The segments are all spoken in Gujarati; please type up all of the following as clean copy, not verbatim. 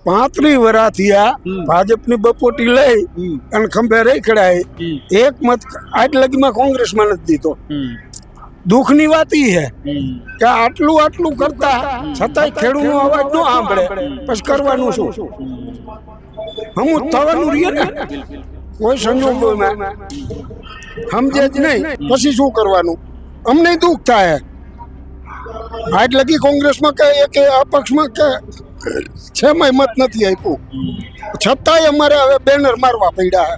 35 વર્ષ થયા ભાજપની બપોટી લઈ અને ખંભે રહી ખડાય એક મત આજ લગીમાં કોંગ્રેસમાં નથી દીધો. દુઃખની વાત ઈ હે કે આટલું કરતા છતાંય ખેડૂતનો અવાજ ન સાંભળે પછી કરવાનું શું? હમું થવાનું રહીએ ને કોઈ સંજોગોમાં સમજે જ નહીં પછી શું કરવાનું? અમને દુઃખ થાય. આજ લગી કોંગ્રેસમાં કે અપક્ષમાં કે છેમય મત નથી આપ્યું, છતાંય અમારે હવે બેનર મારવા પડ્યા.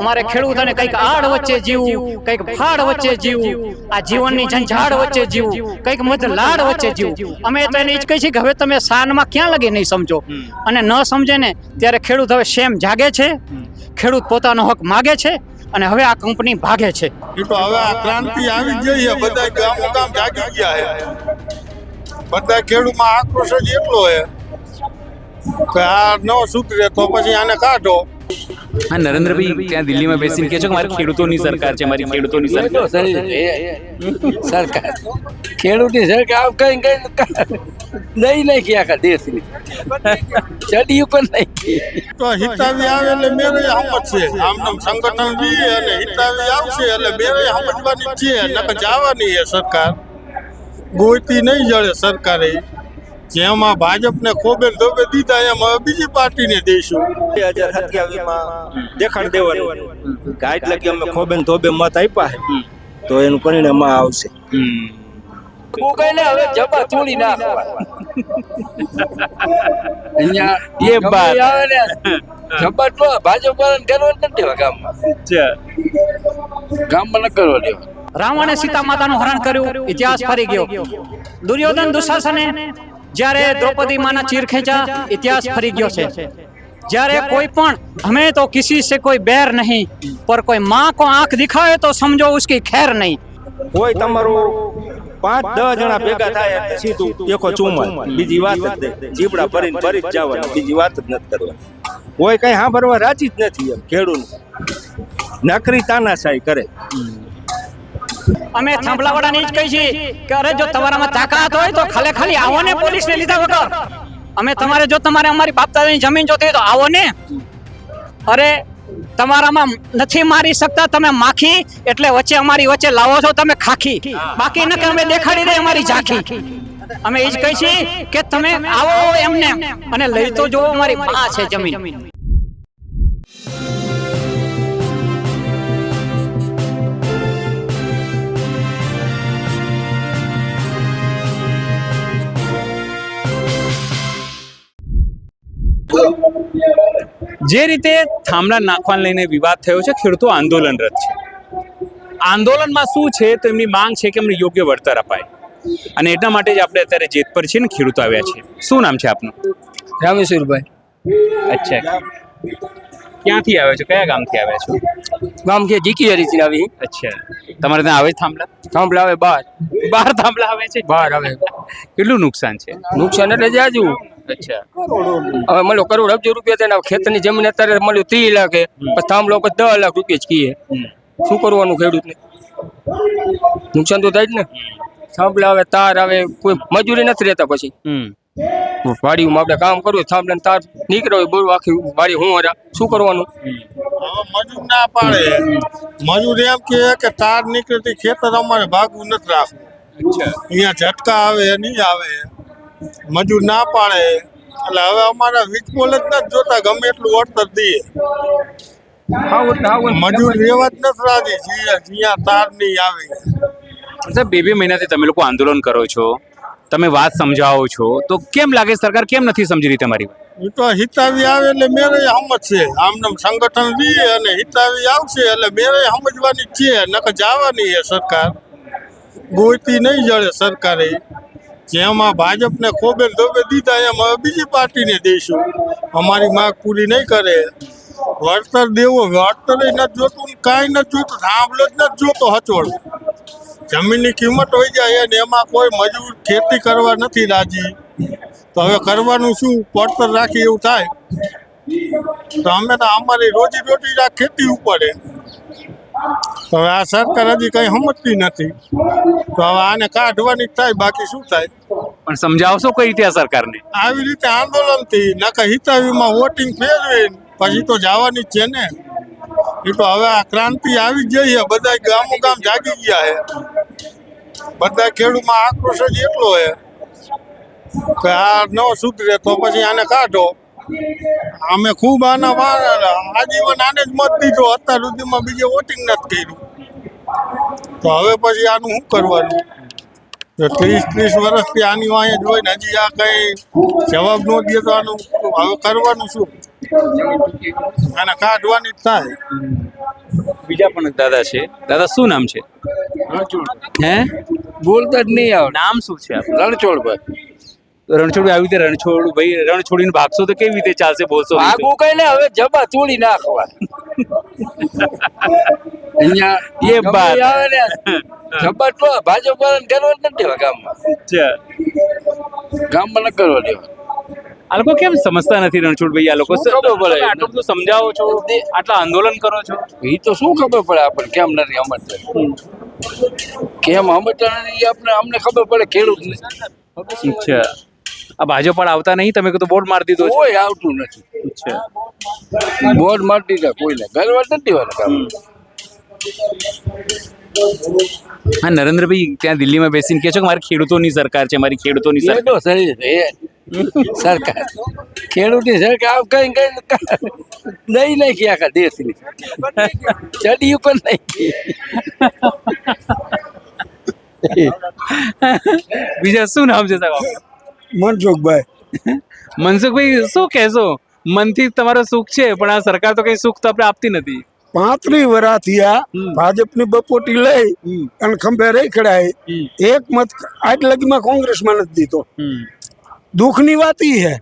અમારે ખેડૂતોને કંઈક આડ વચ્ચે જીવવું, કંઈક ફાડ વચ્ચે જીવવું, આ જીવનની ઝંઝાડ વચ્ચે જીવવું, કંઈક મત લાડ વચ્ચે જીવવું. અમે તો એને જ કહીએ છીએ કે હવે તમે સાનમાં ક્યાં લગી નહીં સમજો, અને ન સમજે ને ત્યારે ખેડૂત હવે શેમ જાગે છે, ખેડૂત પોતાનો હક માગે છે, અને હવે આ કંપની ભાગે છે. એ તો હવે આ ક્રાંતિ આવી ગઈ છે, બધા ગામો ગામ જાગી ગયા છે. બધા ખેડૂતમાં આક્રોશ જ એટલો છે કે આ ન સુધરે તો પછી આને કાઢો. હા, નરેન્દ્રભાઈ ત્યાં દિલ્હીમાં બેસીને કહે છે કે મારી ખેડૂતોની સરકાર છે, મારી ખેડૂતોની સરકાર. સરકાર ખેડૂતની સરકાર કઈ નહીં નાખી આખા દેશની ચડી ઉપર નાખી. તો હિતાવી આવે એટલે મેરે હમત છે, આમ સંગઠન બી અને હિતાવી આવશે એટલે મેરે સમજવાની છે, નકર જવાની છે સરકાર. ગોઈતી નહીં જડે સરકારે. જેમાં ભાજપને ખોબે ધોબે દીધા એમ હવે બીજી પાર્ટીને દઈશું. 2027 દેખાડ દેવાનું ગાઈડ લગી અમે ખોબે ધોબે મત આપ્યા છે તો એનું પરિણામ આવશે. કઈને હવે જબા તોડી નાખવા અહીંયા એ બાત આવે ને જબા તો ભાજપ વાળાને કરવા નથી દેવા ગામમાં ન કરવા દેવા. રાવણે સીતા માતાનું હરણ કર્યું, ઇતિહાસ ફરી ગયો. દુર્યોધન દુશાસને જ્યારે દ્રૌપદી માના ચીર ખેંચા, ઇતિહાસ ફરી ગયો છે. જ્યારે કોઈ પણ હमें तो किसी से कोई बैर नहीं पर कोई माँ को आंख दिखाए तो समझो उसकी खैर नहीं. કોઈ તમારું 5-10 જણા ભેગા થાય એટલે સીધું એકો ચુમાલ, બીજી વાત જ નહીં. જીબડા ભરીને ભરી જ જવાનું, બીજી વાત જ નથી કરવાની. કોઈ કઈ સાંભળવા રાજી જ નથી. એમ ખેડૂત નકરી તાનાશાહી કરે. અમે થાંભલાવાળાને જ કહી છીએ કે અરે જો તમારામાં તાકાત હોય તો ખાલી આવો ને પોલીસને લીધા વગર. અમે તમારે અમારી બાપ દાદાની જમીન જોતી હોય તો આવો ને. અરે તમારામાં નથી મારી શકતા તમે માખી, એટલે વચ્ચે અમારી વચ્ચે લાવો છો તમે ખાખી. બાકી ન કે અમે દેખાડી દે અમારી ઝાંખી. અમે એ જ કહી છીએ કે તમે આવો એમને અને લઈ તો જો અમારી માં છે જમીન. જે રીતે થાંભલા નાખવાને લઈને વિવાદ થયો છે, ખેડૂતો આંદોલનરત છે. આંદોલનમાં શું છે તો એમની માંગ છે કે એમને યોગ્ય વળતર અપાય, અને એટલા માટે જ આપણે અત્યારે જેતપર છે ને ખેડૂતો આવ્યા છે. શું નામ છે આપનું? રામેશ્વરભાઈ. અચ્છા, ક્યાંથી આવ્યા છો? કયા ગામથી આવ્યા છો? ગામ કે જીકી હરીથી આવી. અચ્છા, તમારે ત્યાં આવે થાંભલા? થાંભલા આવે બહાર થાંભલા આવે છે? બહાર આવે. કેટલું નુકસાન છે? નુકસાન એટલે જાજુ. અચ્છા, હવે મળ્યો કરોડ અબજો રૂપિયા થઈને ખેતરની જમીન અત્યારે મળ્યું 30 લાખ, પછી થાંભલો 10 લાખ રૂપિયા જ કીએ. શું કરવાનું ખેડૂતને? નુકસાન તો થાય જ ને. થાંભલા આવે, તાર આવે, કોઈ મજૂરી નથી રહેતા. પછી વાડીમાં આપણે કામ કરવું, થાંભલા તાર નીકળ્યો હોય, બોલ આખી વાડી હું શું કરવાનું? મજૂર ના પાડે. મજૂર એમ કે તાર નીકળતી ખેતર અમારે ભાગવું નથી રાખવું. અહીંયા ઝટકા આવે નહીં આવે. મજૂર ના પાડે એટલે હવે અમારા વીજપોલ જ નથી જોતા, ગમે એટલું વળતર દઈએ. મજૂર રેવા જ નથી રાજી. જ્યાં તાર નહીં આવે. સાહેબ, 2 મહિનાથી તમે લોકો આંદોલન કરો છો, તમે વાત સમજાવો છો, તો કેમ લાગે સરકાર કેમ નથી સમજી રહી તમારી વાત? એ તો હિતાવી આવે એટલે મેરે હમત છે. આમનામ સંગઠન બી અને હિતાવી આવશે એટલે મેરે સમજવાની છે, નકર જવાની છે સરકાર. ગોઈતી નહીં જડે સરકારે. જેમાં ભાજપને ખોબે ધોબે દીધા એમ હવે બીજી પાર્ટીને દઈશું. અમારી માંગ પૂરી નહીં કરે. વળતર દેવો, વળતર નથી જોતું, કાંઈ નથી જોતું, થાંભલો જ નથી જોતો હચોળ. જમીનની કિંમત હોય જાય ને એમાં કોઈ મજૂર ખેતી કરવા નથી રાજી. તો હવે કરવાનું શું? પડતર રાખી એવું થાય તો અમે તો અમારી રોજી રોટી ખેતી ઉપર. તો હવે આ સરકાર હજી કઈ સમજતી નથી, તો હવે આને કાઢવાની જ થાય, બાકી શું થાય? પણ સમજાવશો કઈ રીતે આ સરકારને? આવી રીતે આંદોલનથી નકર હિતાવીમાં વોટિંગ ફેરવી પછી તો જવાની જ છે ને. એ તો હવે આ ક્રાંતિ આવી જ જઈ છે, બધા ગામો ગામ જાગી ગયા છે, બધા ખેડૂતમાં આક્રોશ જ એટલો છે કે આ ન સુધરે તો પછી આને કાઢો. અમે ખૂબ આના આજીવન આને જ મત દીધો, અત્યાર સુધીમાં બીજે વોટિંગ નથી કર્યું, તો હવે પછી આનું શું કરવાનું? 30 વર્ષથી આની વાંહે જ હોય ને હજી આ કઈ જવાબ ન દે તો આનું હવે કરવાનું શું? આને કાઢવાની જ થાય. બીજા પણ એક દાદા છે. દાદા શું નામ છે? હે, બોલતા જ નહીં આવે. નામ શું છે આપનું? રણછોડભાઈ રણછોડ આવી રીતે રણછોડ ભાઈ રણ છોડીને ભાગશો તો કેવી રીતે ચાલશે? બોલશો આગું કઈ ને હવે જબા તોડી નાખવા અહીંયા એ બાત. ગમે આવે ને જબા તો ભાજપ વાળાને કરવા જ નથી દેવા ગામમાં ન કરવા દેવા. આ લોકો કેમ સમજતા નથી રણછોડભાઈ? આ લોકો શું ખબર પડે? આટલું બધું સમજાવો છો, આટલા આંદોલન કરો છો, એ તો શું ખબર પડે આપણને કેમ નથી સમજતા, કેમ સમજતા નથી એ અમને ખબર પડે ખેડૂતને. અચ્છા, આ ભાજપ પણ આવતા નહીં? તમે કીધું બોર્ડ મારી દીધો છે. કોઈ આવતું નથી. અચ્છા, બોર્ડ મારી દીધા કોઈને કરવા જ નથી દેવાના કામ. હા, નરેન્દ્રભાઈ ત્યાં દિલ્હીમાં બેસીને કહે છો કે મારી ખેડૂતોની સરકાર છે, મારી ખેડૂતોની એ સરકાર. તો સરી છે એ સરકાર ખેડૂતની સરકાર કઈ કઈ નહીં નાખી આખા દેશની ચડી ઉપર નાખી. બીજા શું નામ છે સાહેબ? મનસુખભાઈ. મનસુખભાઈ શું કહેશો? મનથી તમારો સુખ છે, પણ આ સરકાર તો કઈ સુખ તો આપણે આપતી નથી. 35 વર્ષથી આ ભાજપની બપોટી લઈ અને ખંભે રહી ખડાય, એક મત આજ લગીમાં કોંગ્રેસમાં નથી દીધો. દુઃખની વાત ઈ છે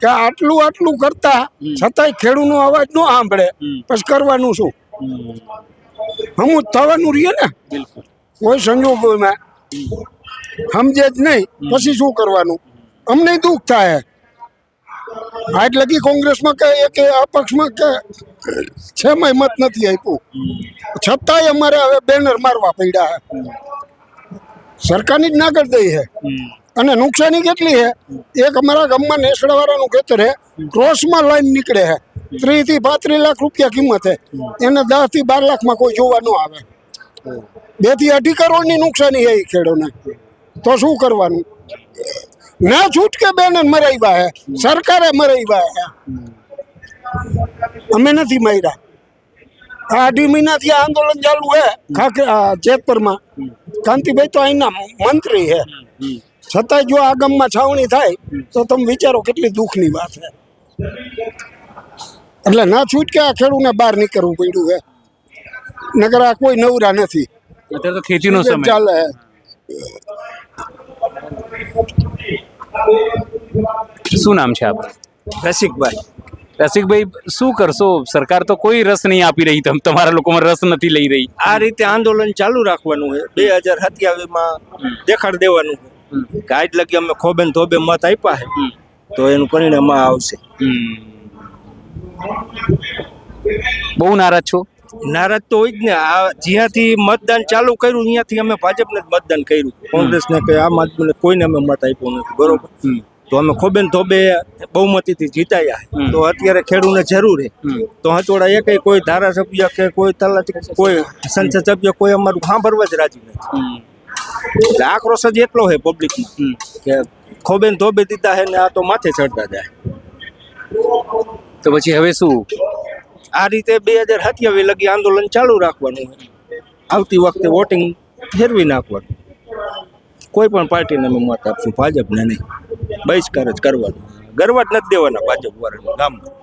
કે આટલું કરતા છતાંય ખેડૂતનો અવાજ ન સાંભળે, પછી કરવાનું શું? હમું થવાનું રહીએ ને, કોઈ સંજોગોમાં સમજે જ નહીં, પછી શું કરવાનું? અમને દુઃખ થાય. આજ લગી કોંગ્રેસમાં કે એક અપક્ષમાં કે 6 મત નથી આપ્યું, છતાંય અમારે હવે બેનર મારવા પડ્યા છે. સરકારની જ ના કરી દઈ છે. અને નુકસાની કેટલી છે? એક અમારા ગામમાં નેસડાવાળાનું ખેતર છે, ક્રોસમાં લાઈન નીકળે છે, 30 થી 35 લાખ રૂપિયા કિંમત છે, એને 10 થી 12 લાખમાં કોઈ જોવા ન આવે. 2 થી 2.5 કરોડની નુકસાની છે એ ખેડૂતને, તો શું કરવાનું? ના છૂટકે બેનર મરાવ્યા હે, સરકારે મરાવ્યા હે, અમે નથી માર્યા. આ 2.5 મહિનાથી આંદોલન ચાલુ છે જેતપુરમાં. કાંતિભાઈ તો અહીંના મંત્રી છે, છતાંય જો આ ગામમાં છાવણી થાય તો તમે વિચારો કેટલી દુઃખની વાત છે. એટલે ના છૂટકે આ ખેડૂતને બહાર નીકળવું પડ્યું છે, નકર આ કોઈ નવરા નથી. અત્યારે તો ખેતીનો સમય ચાલે. શું નામ છે આપનું? રસિકભાઈ. રસિકભાઈ, શું કરશો? સરકાર તો કોઈ રસ નહીં આપી રહી, તમારા લોકોમાં રસ નથી લઈ રહી. આ રીતે આંદોલન ચાલુ રાખવાનું છે. 2027માં દેખાડ દેવાનું છે કે આજ લગી અમે ખોબેન ધોબે મત આપ્યા છે, તો એનું પરિણામ આ આવશે. બહુ નારાજ છો? નારાજ તો હોય જ ને. આ જ્યાંથી મતદાન ચાલુ કર્યું ત્યાંથી અમે ભાજપને જ મતદાન કર્યું, કોંગ્રેસને કે આમ આદમીને કોઈને અમે મત આપ્યો નથી, બરોબર? તો અમે ખોબેન ધોબે બહુમતીથી જીતાયા, તો અત્યારે ખેડૂતને જરૂર છે. તો હચોડા એક કોઈ ધારાસભ્ય કે કોઈ તલાટી કોઈ સંસદ સભ્ય કોઈ અમારું સાંભળવા જ રાજી નથી. એટલે આક્રોશ જ એટલો છે પબ્લિકમાં કે ખોબેન ધોબે દીધા છે ને આ તો માથે ચડતા જાય. તો પછી હવે શું? આ રીતે 2027 લગી આંદોલન ચાલુ રાખવાનું છે. આવતી વખતે વોટિંગ ફેરવી નાખવાનું. કોઈ પણ પાર્ટીને અમે મત આપશું, ભાજપને નહીં. બહિષ્કાર જ કરવાનો, ગરવા જ નથી દેવાના ભાજપ વાળાને ગામમાં.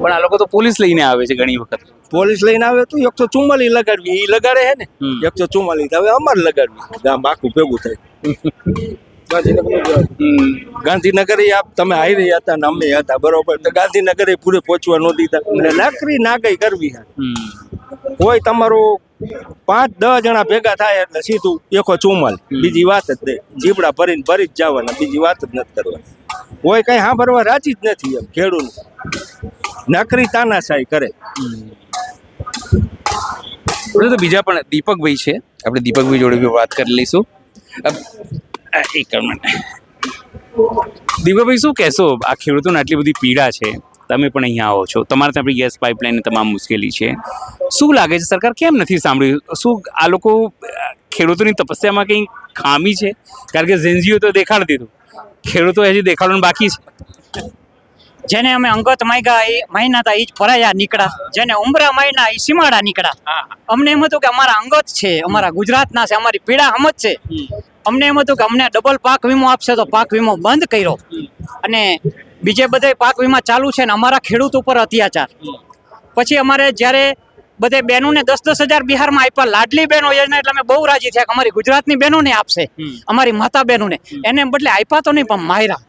પણ આ લોકો તો પોલીસ લઈને આવે છે ઘણી વખત. પોલીસ લઈને આવે તો 144 લગાડવી, એ લગાડે છે ને 144, હવે અમારે લગાડવી, ગામ આખું ભેગું થાય. ગાંધીનગર તમે આવી રહ્યા હતા ને અમે હતા, બરોબર? તો ગાંધીનગર પૂરે પહોંચવા ન દીધા, એટલે લાકડી નાગાઈ કરવી. કોઈ તમારું 5-10 જણા ભેગા થાય એટલે સીધું 144, બીજી વાત જ નહીં. જીબડા ભરી જ જવાના, બીજી વાત જ નથી કરવાની. કોઈ કઈ સાંભળવા રાજી જ નથી. એમ ખેડૂત નકરી તાનાશાહી કરે. તો બીજા પણ દીપકભાઈ છે, આપણે દીપકભાઈ જોડે બી વાત કરી લઈશું. એક મિનિટ. દીપકભાઈ શું કહેશો, આ ખેડૂતોને આટલી બધી પીડા છે, તમે પણ અહીંયા આવો છો, તમારે ત્યાં આપણી ગેસ પાઇપલાઇનની તમામ મુશ્કેલી છે, શું લાગે છે સરકાર કેમ નથી સાંભળ્યું? શું આ લોકો ખેડૂતોની તપસ્યામાં કંઈ ખામી છે? કારણ કે ઝેન્જીઓ તો દેખાડી દીધું, ખેડૂતો હજી દેખાડવાનું બાકી છે. જેને અમે અંગત માગ્યા એ મહિના હતા એ જ ફરાયા નીકળ્યા, જેને ઉમરા મહિના એ સીમાડા નીકળ્યા. અમને એમ હતું કે અમારા અંગત છે, અમારા ગુજરાતના છે, અમારી પીડા સમજ છે. અમને એમ હતું કે અમને ડબલ પાક વીમો આપશે તો પાક વીમો બંધ કર્યો, અને બીજે બધે પાક વીમા ચાલુ છે ને અમારા ખેડૂત ઉપર અત્યાચાર. પછી અમારે જ્યારે બધે બહેનોને 10-10 હજાર બિહારમાં આપ્યા, લાડલી બહેનો યોજના, એટલે અમે બહુ રાજી થયા કે અમારી ગુજરાતની બહેનોને આપશે, અમારી માતા બહેનોને, એને બદલે આપ્યા તો નહીં પણ માયરા.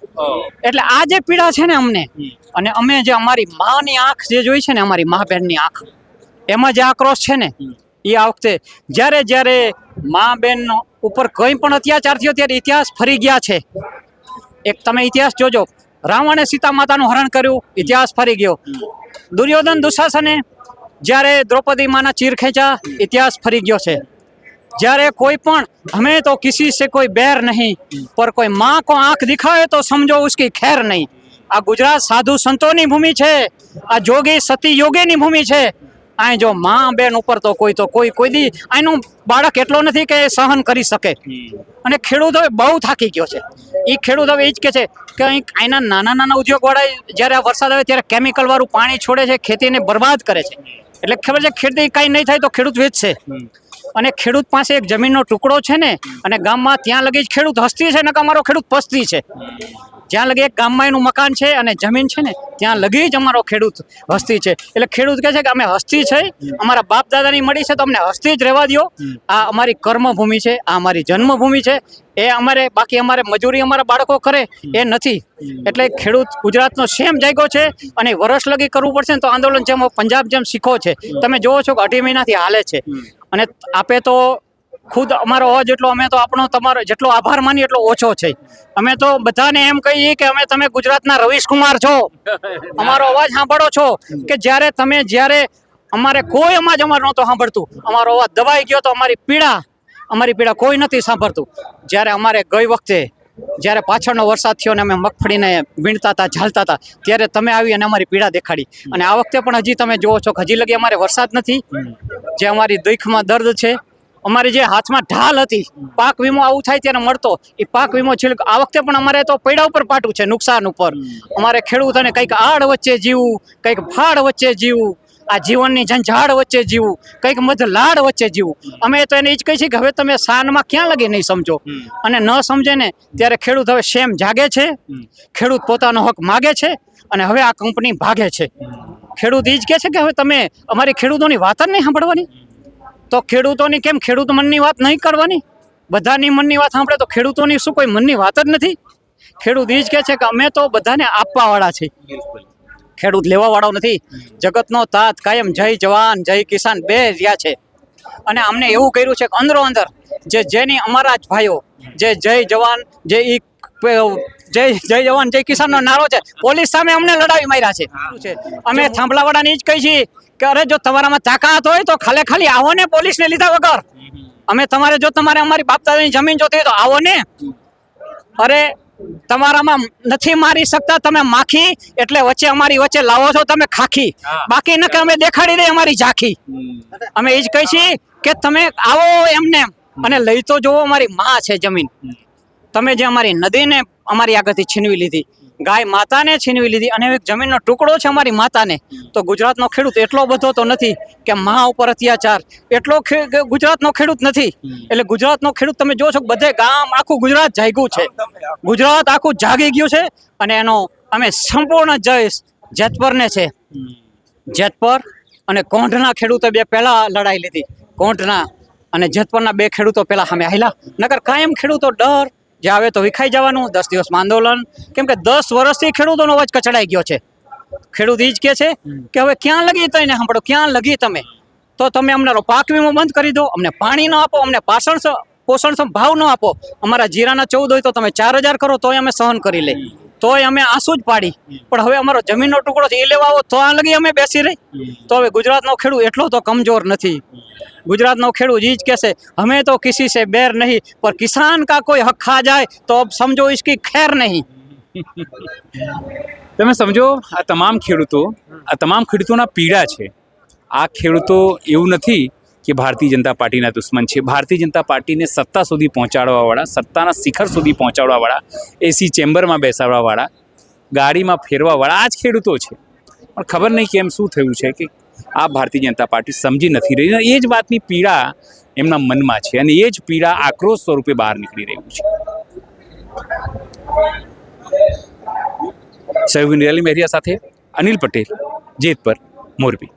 એટલે આ જે પીડા છે ને અમને, અને અમે જે અમારી માની આંખ જે જોઈ છે ને, અમારી મા બહેનની આંખ, એમાં જે આક્રોશ છે ને એ આ વખતે જ્યારે મા બહેન ઉપર કંઈ પણ અત્યાચાર થયો ત્યારે ઇતિહાસ ફરી ગયા છે. એક તમે ઇતિહાસ જોજો, રાવણે સીતા માતાનું હરણ કર્યું, ઇતિહાસ ફરી ગયો. દુર્યોધન દુશાસને જ્યારે દ્રૌપદી માના ચીર ખેંચ્યા, ઇતિહાસ ફરી ગયો છે. જ્યારે કોઈ પણ હमें तो किसी से कोई बैर नहीं, पर कोई माँ को आंख दिखाए तो समझो उसकी खैर नहीं. આ ગુજરાત સાધુ સંતોની ભૂમિ છે, આ જોગી સતી યોગીની ભૂમિ છે. અહીં જો મા બેન ઉપર તો કોઈ દી આનું બાળક એટલો નથી કે સહન કરી શકે. અને ખેડૂત હવે બહુ થાકી ગયો છે. એ ખેડૂત હવે એ જ કે છે કે અહીં આના નાના ઉદ્યોગવાળા જ્યારે આ વરસાદ આવે ત્યારે કેમિકલ વાળું પાણી છોડે છે, ખેતીને બરબાદ કરે છે. એટલે ખબર છે ખેતી કાંઈ નહીં થાય તો ખેડૂત વેચશે. અને ખેડૂત પાસે એક જમીનનો ટુકડો છે ને, અને ગામમાં ત્યાં લગી જ ખેડૂત હસ્તી છે, નકા અમારો ખેડૂત પસ્તી છે. જ્યાં લગી એક ગામમાં એનું મકાન છે અને જમીન છે ને, ત્યાં લગી જ અમારો ખેડૂત હસ્તી છે. એટલે ખેડૂત કહે છે કે અમે હસ્તી છે, અમારા બાપ દાદાની મળી છે તો અમને હસ્તી જ રહેવા દો. આ અમારી કર્મભૂમિ છે, આ અમારી જન્મભૂમિ છે. એ અમારે બાકી અમારે મજૂરી અમારા બાળકો કરે એ નથી. એટલે ખેડૂત ગુજરાતનો સેમ જાગ્યો છે, અને વર્ષ લગી કરવું પડશે ને તો આંદોલન જેમ પંજાબ જેમ શીખો છે. તમે જોવો છો કે 2.5 મહિનાથી હાલે છે. અને આપે તો ખુદ અમારો અવાજ એટલો, અમે તો આપણો તમારો જેટલો આભાર માની એટલો ઓછો છે. અમે તો બધાને એમ કહીએ કે તમે ગુજરાતના રવીશ કુમાર છો, અમારો અવાજ સાંભળો છો. કે જ્યારે અમારે કોઈ અવાજ અમારો નહોતો સાંભળતું, અમારો અવાજ દબાઈ ગયો તો અમારી પીડા કોઈ નથી સાંભળતું. જ્યારે અમારે ગઈ વખતે જ્યારે પાછળનો વરસાદ થયો ને અમે મગફળીને વીણતા હતા, ઝાલતા હતા, ત્યારે તમે આવી અને અમારી પીડા દેખાડી. અને આ વખતે પણ હજી તમે જોવો છો કે હજી લગી અમારે વરસાદ નથી. જે અમારી દુઃખમાં દર્દ છે, અમારી જે હાથમાં ઢાલ હતી, પાક વીમો આવું થાય ત્યારે મળતો, એ પાક વીમો છેલ્લે આ વખતે પણ અમારે તો પૈડા ઉપર પાટું છે, નુકસાન ઉપર. અમારે ખેડૂતોને કંઈક આડ વચ્ચે જીવવું, કંઈક ફાડ વચ્ચે જીવવું, આ જીવનની ઝંઝાળ વચ્ચે જીવવું, કંઈક મધ લાડ વચ્ચે જીવવું. અમે તો એને જ કહીએ છીએ કે હવે તમે સાનમાં ક્યાં લગી નહીં સમજો. અને ન સમજે ને ત્યારે ખેડૂત હવે શેમ જાગે છે, ખેડૂત પોતાનો હક માગે છે, અને હવે આ કંપની ભાગે છે. ખેડૂત એ જ કહે છે કે હવે તમે અમારી ખેડૂતોની વાત જ નહીં સાંભળવાની. તો ખેડૂતોની કેમ ખેડૂત મનની વાત નહીં કરવાની? બધાની મનની વાત સાંભળે તો ખેડૂતોની શું કોઈ મનની વાત જ નથી? ખેડૂત એ જ કહે છે કે અમે તો બધાને આપવાવાળા છીએ, ખેડૂત લેવાવાળો નથી. જગતનો તાત કાયમ જય જવાન જય કિસાન બે રહ્યા છે. અને અમને એવું કર્યું છે કે અંદરો અંદર જેની અમારા જ ભાઈઓ જે જય જવાન જય જવાન જય કિસાનનો નારો છે, પોલીસ સામે અમને લડાવી માર્યા છે. અમે થાંભલાવાળાને જ કહી છીએ કે અરે જો તમારામાં તાકાત હોય તો ખાલી આવો ને, પોલીસને લીધા વગર. જો તમારે અમારી બાપ દાદાની જમીન જોતી હોય તો આવો ને. અરે તમારામાં નથી મારી શકતા તમે માખી, એટલે અમારી વચ્ચે લાવો છો તમે ખાખી. બાકી ન કે અમે દેખાડી દઈએ અમારી ઝાંખી. અમે એ જ કહી છીએ કે તમે આવો એમને, અને લઈ તો જોવો અમારી માં છે જમીન. તમે જે અમારી નદીને અમારી આગળથી છીનવી લીધી, ગાય માતાને છીનવી લીધી, અને એક જમીનનો ટુકડો છે અમારી માતાને. તો ગુજરાતનો ખેડૂત એટલો બધો તો નથી કે મા ઉપર અત્યાચાર, એટલો ગુજરાતનો ખેડૂત નથી. એટલે ગુજરાતનો ખેડૂત તમે જો છો બધે ગામ આખું ગુજરાત જાગ્યું છે, ગુજરાત આખું જાગી ગયું છે. અને એનો અમે સંપૂર્ણ જય જેતપરને છે. જેતપર અને કોંઢના ખેડૂતો બે પહેલા લડાઈ લીધી. કોંઢના અને જેતપરના 2 ખેડૂતો પહેલા સામે હાલ્યા. નકર કાયમ ખેડૂતો ડર જે આવે તો વિખાઈ જવાનું. 10 દિવસમાં આંદોલન, કેમ કે 10 વર્ષથી ખેડૂતોનો અવાજ કચડાઈ ગયો છે. ખેડૂત એ જ કહે છે કે હવે ક્યાં લગી તઈને સાંભળો, ક્યાં લગી તમે? તો તમે અમને પાક વીમો બંધ કરી દો, અમને પાણી ન આપો, અમને પોષણ ભાવ ન આપો. અમારા જીરાના 14 હોય તો તમે 4000 કરો તોય અમે સહન કરી લઈએ. તોય અમે આંસુ જ પાડી, પણ હવે અમારો જમીનનો ટુકડો છે એ લેવા આવો તો આ લગી અમે બેસી રહી. તો હવે ગુજરાતનો ખેડૂત એટલો તો કમજોર નથી. ગુજરાતનો ખેડૂત એ જ કહેશે હमें तो किसी से बैर नहीं, पर किसान का कोई हक खा जाए तो अब समझो इसकी खैर नहीं. તમે સમજો આ તમામ ખેડૂતોના પીડા છે. આ ખેડૂતો એવું નથી કે ભારતીય જનતા પાર્ટીના દુશ્મન છે. ભારતીય જનતા પાર્ટીને સત્તા સુધી પહોંચાડવાવાળા, સત્તાના શિખર સુધી પહોંચાડવાવાળા, એસી ચેમ્બરમાં બેસાડવાવાળા, ગાડીમાં ફેરવાવાળા આ જ ખેડૂતો છે. પણ ખબર નહીં કેમ શું થયું છે કે આ ભારતીય જનતા પાર્ટી સમજી નથી રહી. એ જ વાતની પીડા એમના મનમાં છે અને એ જ પીડા આક્રોશ સ્વરૂપે બહાર નીકળી રહ્યું છે. સહયોગી નિરાલી મહેરિયા સાથે અનિલ પટેલ, જેતપર, મોરબી.